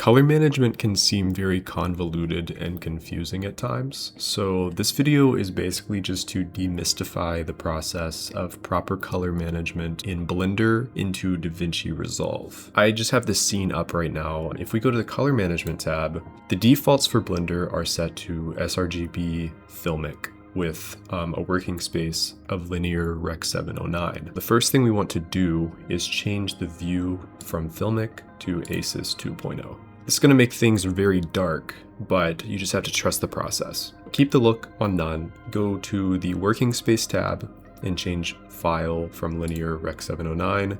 Color management can seem very convoluted and confusing at times, so this video is basically just to demystify the process of proper color management in Blender into DaVinci Resolve. I just have this scene up right now. If we go to the color management tab, the defaults for Blender are set to sRGB Filmic with a working space of linear Rec 709. The first thing we want to do is change the view from Filmic to ACES 2.0. This is going to make things very dark, but you just have to trust the process. Keep the look on none, go to the working space tab and change file from linear Rec 709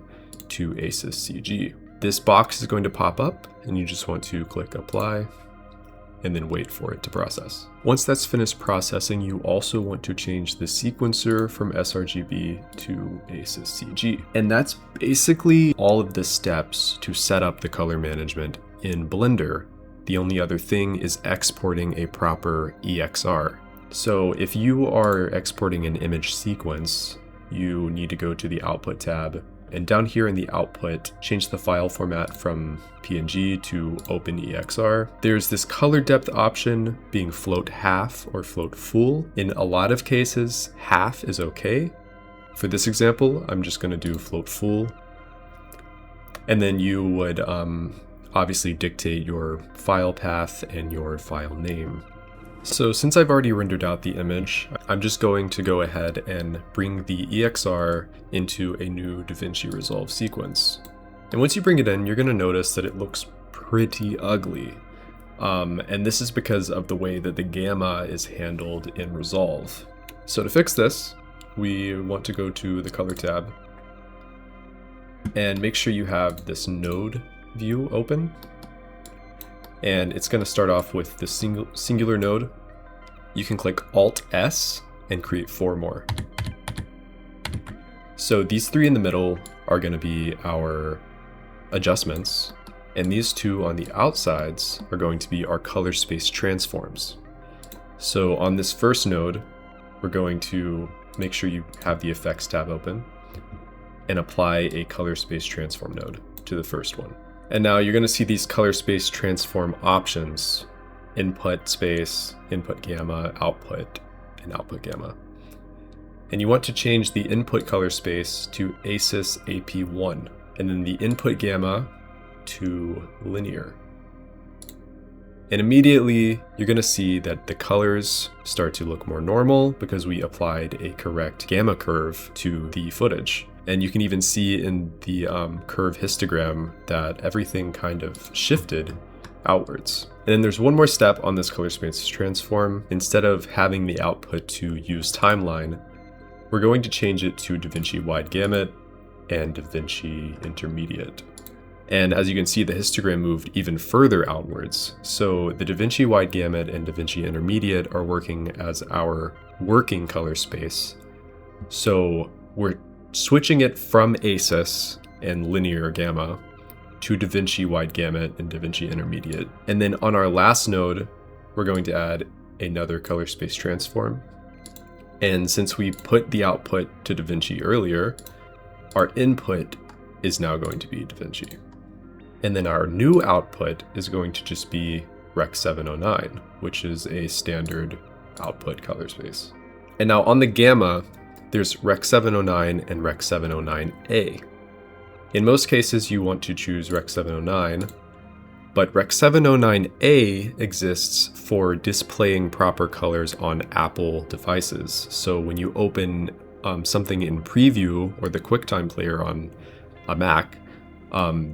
to ACES CG. This box is going to pop up and you just want to click apply and then wait for it to process. Once that's finished processing, you also want to change the sequencer from sRGB to ACES CG. And that's basically all of the steps to set up the color management in Blender. The only other thing is exporting a proper EXR. So if you are exporting an image sequence, you need to go to the Output tab, and down here in the output, change the file format from PNG to OpenEXR. There's this color depth option being float half or float full. In a lot of cases, half is okay. For this example, I'm just gonna do float full. And then you would obviously dictate your file path and your file name. So since I've already rendered out the image, I'm just going to go ahead and bring the EXR into a new DaVinci Resolve sequence. And once you bring it in, you're going to notice that it looks pretty ugly. And this is because of the way that the gamma is handled in Resolve. So to fix this, we want to go to the color tab and make sure you have this node view open. And it's going to start off with the singular node. You can click Alt-S and create 4 more. So these 3 in the middle are going to be our adjustments, and these 2 on the outsides are going to be our color space transforms. So on this first node, we're going to make sure you have the Effects tab open and apply a color space transform node to the first one. And now you're going to see these color space transform options: input space, input gamma, output, and output gamma. And you want to change the input color space to ACES AP1, and then the input gamma to linear. And immediately you're going to see that the colors start to look more normal because we applied a correct gamma curve to the footage. And you can even see in the curve histogram that everything kind of shifted outwards. And then there's one more step on this color space transform. Instead of having the output to use timeline, we're going to change it to DaVinci wide gamut and DaVinci intermediate. And as you can see, the histogram moved even further outwards. So the DaVinci wide gamut and DaVinci intermediate are working as our working color space. So we're switching it from ACES and linear gamma to DaVinci wide gamut and DaVinci intermediate. And then on our last node, we're going to add another color space transform. And since we put the output to DaVinci earlier, our input is now going to be DaVinci. And then our new output is going to just be Rec 709, which is a standard output color space. And now on the gamma, there's Rec 709 and Rec 709A. In most cases, you want to choose Rec 709, but Rec 709A exists for displaying proper colors on Apple devices. So when you open something in Preview or the QuickTime player on a Mac,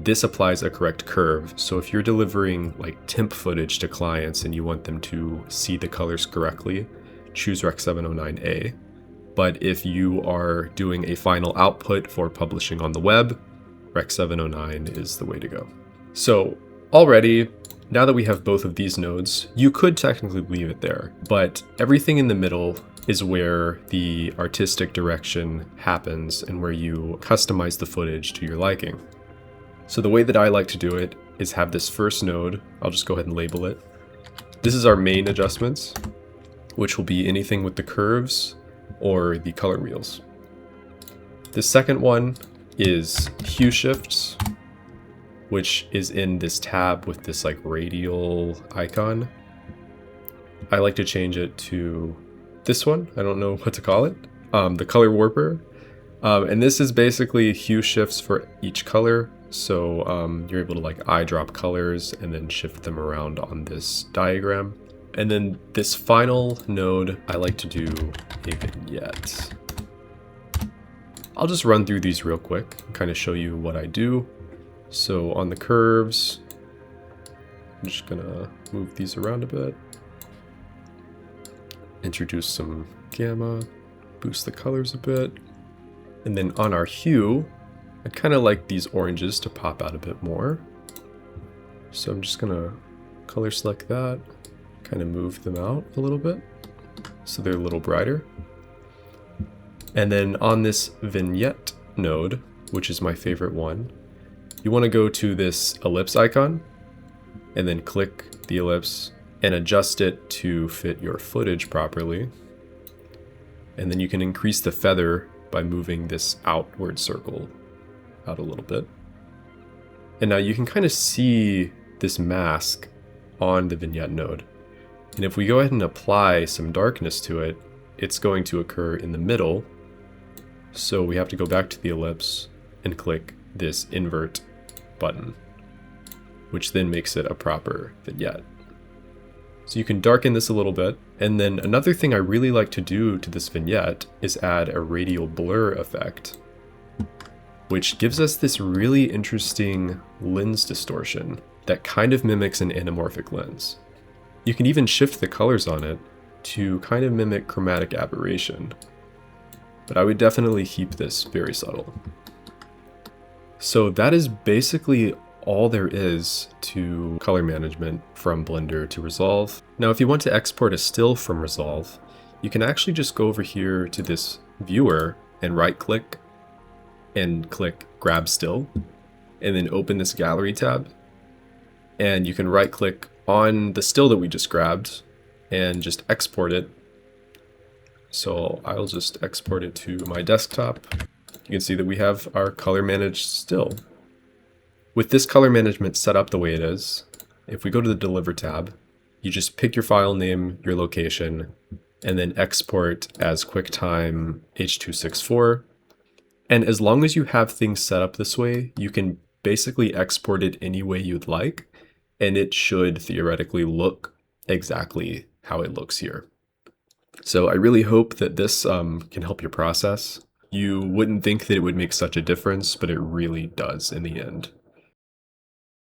this applies a correct curve. So if you're delivering like temp footage to clients and you want them to see the colors correctly, choose Rec 709A. But if you are doing a final output for publishing on the web, Rec 709 is the way to go. So already, now that we have both of these nodes, you could technically leave it there, but everything in the middle is where the artistic direction happens and where you customize the footage to your liking. So the way that I like to do it is have this first node. I'll just go ahead and label it. This is our main adjustments, which will be anything with the curves or the color wheels. The second one is hue shifts. which is in this tab with this like radial icon. I like to change it to this one. I don't know what to call it. The color warper. And this is basically hue shifts for each color. So you're able to like eyedrop colors and then shift them around on this diagram. And then this final node, I like to do a vignette. I'll just run through these real quick and kind of show you what I do. So on the curves, I'm just gonna move these around a bit. Introduce some gamma, boost the colors a bit. And then on our hue, I kind of like these oranges to pop out a bit more. So I'm just gonna color select that, kind of move them out a little bit so they're a little brighter. And then on this vignette node, which is my favorite one, you want to go to this ellipse icon and then click the ellipse and adjust it to fit your footage properly. And then you can increase the feather by moving this outward circle out a little bit. And now you can kind of see this mask on the vignette node. And if we go ahead and apply some darkness to it, it's going to occur in the middle. So we have to go back to the ellipse and click this invert button, which then makes it a proper vignette. So you can darken this a little bit. And then another thing I really like to do to this vignette is add a radial blur effect, which gives us this really interesting lens distortion that kind of mimics an anamorphic lens. You can even shift the colors on it to kind of mimic chromatic aberration, but I would definitely keep this very subtle. So that is basically all there is to color management from Blender to Resolve. Now, if you want to export a still from Resolve, you can actually just go over here to this viewer and right click and click grab still, and then open this gallery tab. And you can right click on the still that we just grabbed and just export it. So I'll just export it to my desktop. You can see that we have our color managed still. With this color management set up the way it is, if we go to the Deliver tab, you just pick your file name, your location, and then export as QuickTime H.264. And as long as you have things set up this way, you can basically export it any way you'd like, and it should theoretically look exactly how it looks here. So I really hope that this can help your process. You wouldn't think that it would make such a difference, but it really does in the end.